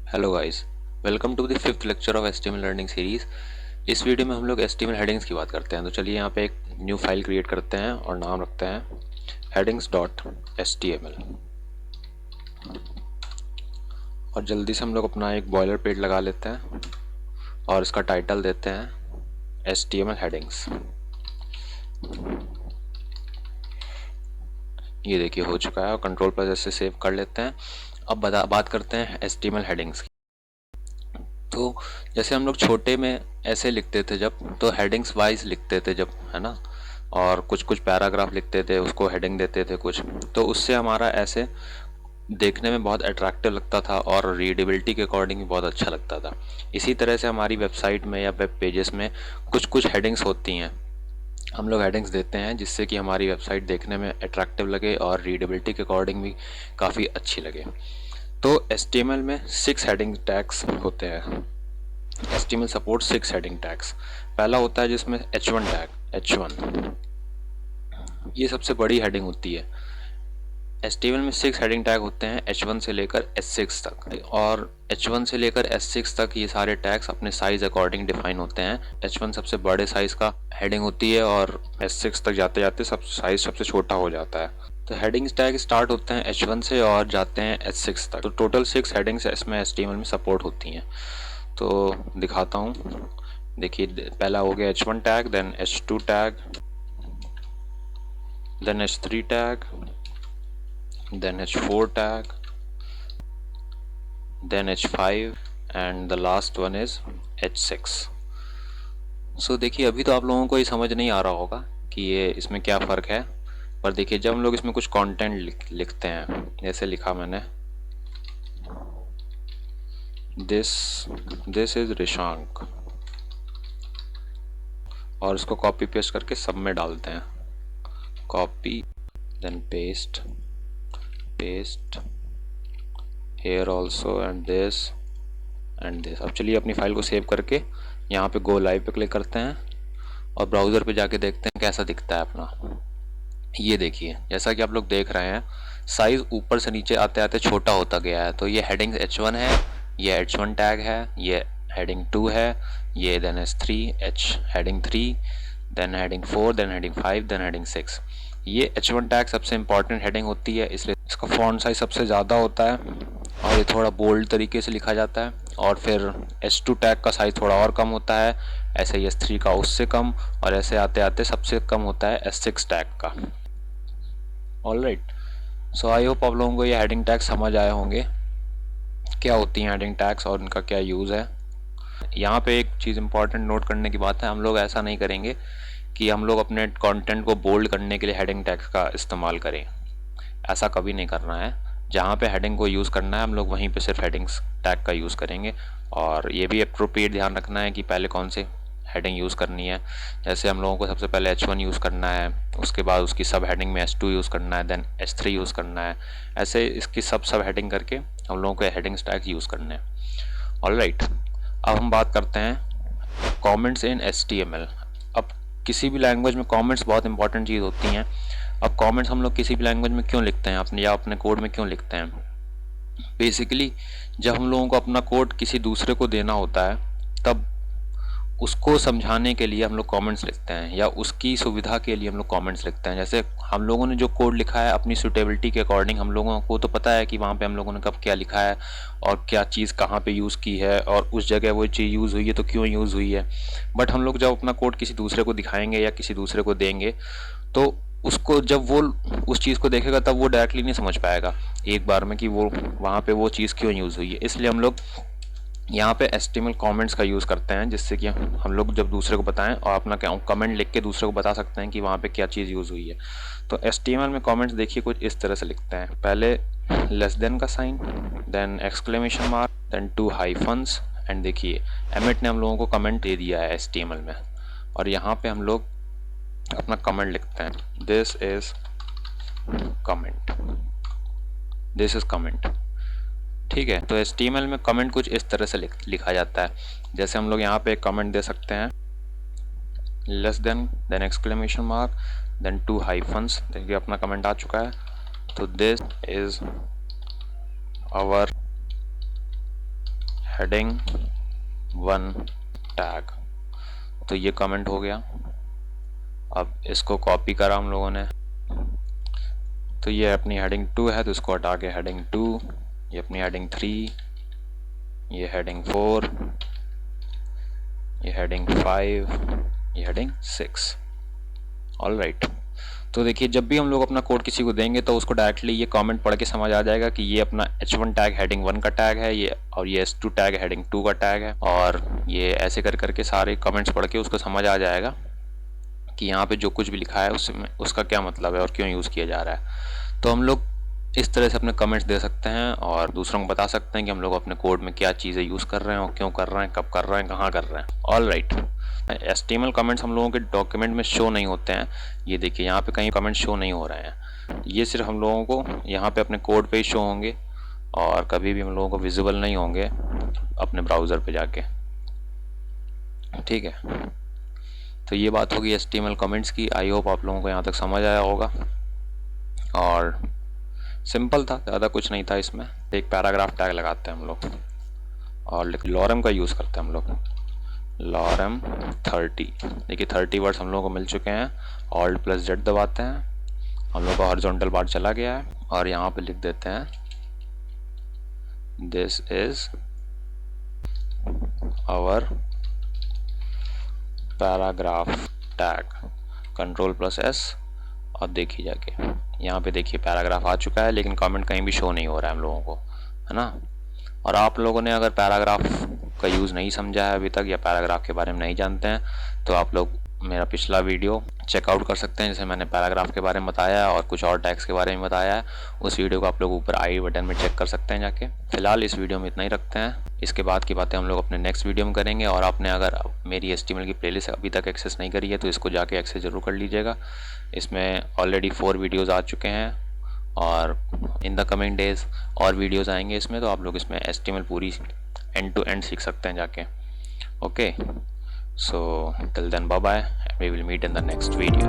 Hello guys, welcome to the fifth lecture of HTML learning series. इस video में हम लोग HTML हेडिंग्स की बात करते हैं। तो चलिए यहाँ पे एक न्यू फाइल क्रिएट करते हैं और नाम रखते हैं headings.html। और जल्दी से हम लोग अपना एक बॉयलर प्लेट लगा लेते हैं और इसका टाइटल देते हैं HTML हेडिंग्स। ये देखिए हो चुका है और कंट्रोल प्लस से सेव कर लेते हैं। अब बात करते हैं HTML हेडिंग्स की। तो जैसे हम लोग छोटे में ऐसे लिखते थे जब, तो हेडिंग्स वाइज लिखते थे जब, है ना, और कुछ कुछ पैराग्राफ लिखते थे, उसको हेडिंग देते थे कुछ, तो उससे हमारा ऐसे देखने में बहुत अट्रैक्टिव लगता था और रीडेबिलिटी के अकॉर्डिंग भी बहुत अच्छा लगता था। इसी तरह से हमारी वेबसाइट में या वेब पेजेस में कुछ कुछ हेडिंग्स होती हैं, हम लोग हेडिंग्स देते हैं जिससे कि हमारी वेबसाइट देखने में अट्रैक्टिव लगे और रीडेबिलिटी के अकॉर्डिंग भी काफ़ी अच्छी लगे। तो HTML में 6 हेडिंग टैग्स होते हैं। HTML support 6 heading tags. पहला होता है जिसमें H1 टैग, H1 ये सबसे बड़ी हेडिंग होती है। HTML में 6 हेडिंग टैग होते हैं, H1 से लेकर S6 तक। और H1 से लेकर S6 तक ये सारे टैग्स अपने साइज अकॉर्डिंग डिफाइन होते हैं। H1 सबसे बड़े साइज का हेडिंग होती है और S6 तक जाते जाते सब साइज सबसे छोटा हो जाता है। तो हेडिंग्स टैग स्टार्ट होते हैं H1 से और जाते हैं S6 तक। तो टोटल 6 हेडिंग्स इसमें HTML में सपोर्ट होती हैं। तो दिखाता हूँ, देखिए पहला हो गया H1 tag, then H2 tag, then H3 tag, then H4 tag, then H5 and the last one is H6। सो देखिए अभी तो आप लोगों को ये समझ नहीं आ रहा होगा कि ये इसमें क्या फ़र्क है, पर देखिए जब हम लोग इसमें कुछ कंटेंट लिखते हैं, जैसे लिखा मैंने दिस इज रिशांक, और इसको कॉपी पेस्ट करके सब में डालते हैं, copy then paste here also and this and this. अब चलिए अपनी फाइल को सेव करके यहाँ पे गो लाइव पे क्लिक करते हैं और ब्राउज़र पे जाके देखते हैं कैसा दिखता है अपना। ये देखिए जैसा कि आप लोग देख रहे हैं, साइज़ ऊपर से नीचे आते आते छोटा होता गया है। तो ये हेडिंग H1 है, ये H1 टैग है, ये हेडिंग 2 है, ये then H3 heading 3, then heading 4, then heading 5, then heading 6। ये H1 टैग सबसे इंपॉर्टेंट हेडिंग होती है, इसलिए इसका फॉन्ट साइज सबसे ज़्यादा होता है और ये थोड़ा बोल्ड तरीके से लिखा जाता है। और फिर H2 टैग का साइज़ थोड़ा और कम होता है, ऐसे ही S3 का उससे कम, और ऐसे आते आते सबसे कम होता है S6 टैग का। All right, so I hope आप लोगों को ये हेडिंग टैग समझ आए होंगे, क्या होती हैं हेडिंग टैग्स और इनका क्या यूज़ है। यहाँ पे एक चीज़ इंपॉर्टेंट नोट करने की बात है, हम लोग ऐसा नहीं करेंगे कि हम लोग अपने कंटेंट को बोल्ड करने के लिए हेडिंग टैग्स का इस्तेमाल करें, ऐसा कभी नहीं करना है। जहाँ पे हेडिंग को यूज़ करना है हम लोग वहीं पे सिर्फ हेडिंग्स टैग का यूज़ करेंगे। और ये भी अप्रोप्रिएट ध्यान रखना है कि पहले कौन से हेडिंग यूज़ करनी है। जैसे हम लोगों को सबसे पहले H1 यूज़ करना है, उसके बाद उसकी सब हेडिंग में H2 यूज़ करना है, देन H3 यूज़ करना है, ऐसे इसकी सब हेडिंग करके हम लोगों को हेडिंग्स टैग यूज़ करने हैं। ऑलराइट, अब हम बात करते हैं कमेंट्स इन HTML। अब किसी भी लैंग्वेज में कमेंट्स बहुत इंपॉर्टेंट चीज़ होती हैं। अब कमेंट्स हम लोग किसी भी लैंग्वेज में क्यों लिखते हैं अपने, या अपने कोड में क्यों लिखते हैं? बेसिकली जब हम लोगों को अपना कोड किसी दूसरे को देना होता है, तब उसको समझाने के लिए हम लोग कमेंट्स लिखते हैं, या उसकी सुविधा के लिए हम लोग कमेंट्स लिखते हैं। जैसे हम लोगों ने जो कोड लिखा है अपनी सूटेबिलिटी के अकॉर्डिंग, हम लोगों को तो पता है कि वहाँ पे हम लोगों ने कब क्या लिखा है और क्या चीज़ कहाँ पे यूज़ की है और उस जगह वो चीज़ यूज़ हुई है तो क्यों यूज़ हुई है। बट हम लोग जब अपना कोड किसी दूसरे को दिखाएंगे या किसी दूसरे को देंगे, तो उसको जब वो उस चीज़ को देखेगा तब वो डायरेक्टली नहीं समझ पाएगा एक बार में कि वो वहाँ पे वो चीज़ क्यों यूज़ हुई है। इसलिए हम लोग यहाँ पे HTML कमेंट्स का यूज़ करते हैं, जिससे कि हम लोग जब दूसरे को बताएं और अपना कमेंट लिख के दूसरे को बता सकते हैं कि वहाँ पे क्या चीज़ यूज़ हुई है। तो HTML में कमेंट्स देखिए कुछ इस तरह से लिखते हैं, पहले लेस देन का sign, then exclamation mark, then 2 hyphens, and देखिए एमिट ने हम लोगों को कमेंट दे दिया है HTML में, और यहाँ पे हम लोग अपना कमेंट लिखते हैं, दिस इज कमेंट। ठीक है, तो HTML में कमेंट कुछ इस तरह से लिखा जाता है। जैसे हम लोग यहाँ पे एक कमेंट दे सकते हैं, less than exclamation mark, then 2 hyphens. देखिए अपना कमेंट आ चुका है। तो this is our heading 1 tag. तो ये कमेंट हो गया। अब इसको कॉपी करा हम लोगों ने, तो ये अपनी हेडिंग 2 है, तो इसको हटा के हेडिंग 2, ये अपनी हेडिंग 3, ये हेडिंग 4, ये हेडिंग 5, ये हेडिंग 6। All right. तो देखिए जब भी हम लोग अपना कोड किसी को देंगे तो उसको डायरेक्टली ये कमेंट पढ़ के समझ आ जाएगा कि ये अपना h1 टैग हेडिंग 1 का टैग है, ये और ये s2 टैग हेडिंग 2 का टैग है, और ये ऐसे कर करके सारे कमेंट्स पढ़ के उसको समझ आ जाएगा कि यहाँ पे जो कुछ भी लिखा है उसमें उसका क्या मतलब है और क्यों यूज़ किया जा रहा है। तो हम लोग इस तरह से अपने कमेंट्स दे सकते हैं और दूसरों को बता सकते हैं कि हम लोग अपने कोड में क्या चीज़ें यूज़ कर रहे हैं और क्यों कर रहे हैं, कब कर रहे हैं, कहाँ कर रहे हैं। All right. HTML कमेंट्स हम लोगों के डॉक्यूमेंट में शो नहीं होते हैं। ये देखिए यहाँ पे कहीं कमेंट शो नहीं हो रहे हैं, ये सिर्फ हम लोगों को यहाँ पे अपने कोड पे ही शो होंगे और कभी भी हम लोगों को विजिबल नहीं होंगे अपने ब्राउज़र पे जाके। ठीक है, तो ये बात होगी HTML कमेंट्स की। आई होप आप लोगों को यहाँ तक समझ आया होगा और सिंपल था, ज़्यादा कुछ नहीं था इसमें। एक पैराग्राफ टैग लगाते हैं हम लोग और लॉरम का यूज़ करते हैं हम लोग, लॉरम 30। देखिए 30 वर्ड्स हम लोगों को मिल चुके हैं। Alt+Z दबाते हैं, हम लोग का हॉरिजॉन्टल बार चला गया है और यहाँ पे लिख देते हैं this is our paragraph tag, Ctrl+S। और देखिए जाके यहाँ पे देखिए पैराग्राफ आ चुका है, लेकिन कमेंट कहीं भी शो नहीं हो रहा है हम लोगों को, है ना। और आप लोगों ने अगर पैराग्राफ का यूज़ नहीं समझा है अभी तक या पैराग्राफ के बारे में नहीं जानते हैं तो आप लोग मेरा पिछला वीडियो चेकआउट कर सकते हैं, जिसमें मैंने पैराग्राफ के बारे में बताया है और कुछ और टैग्स के बारे में बताया है। उस वीडियो को आप लोग ऊपर आई बटन में चेक कर सकते हैं जाके। फिलहाल इस वीडियो में इतना ही रखते हैं, इसके बाद की बातें हम लोग अपने नेक्स्ट वीडियो में करेंगे। और आपने अगर मेरी HTML की प्लेलिस्ट अभी तक एक्सेस नहीं करी है तो इसको जाके एक्सेस ज़रूर कर लीजिएगा। इसमें ऑलरेडी 4 वीडियोज़ आ चुके हैं और इन द कमिंग डेज और वीडियोज़ आएंगे इसमें, तो आप लोग इसमें HTML पूरी एंड टू एंड सीख सकते हैं जाके। Okay, so till then bye bye, we will meet in the next video.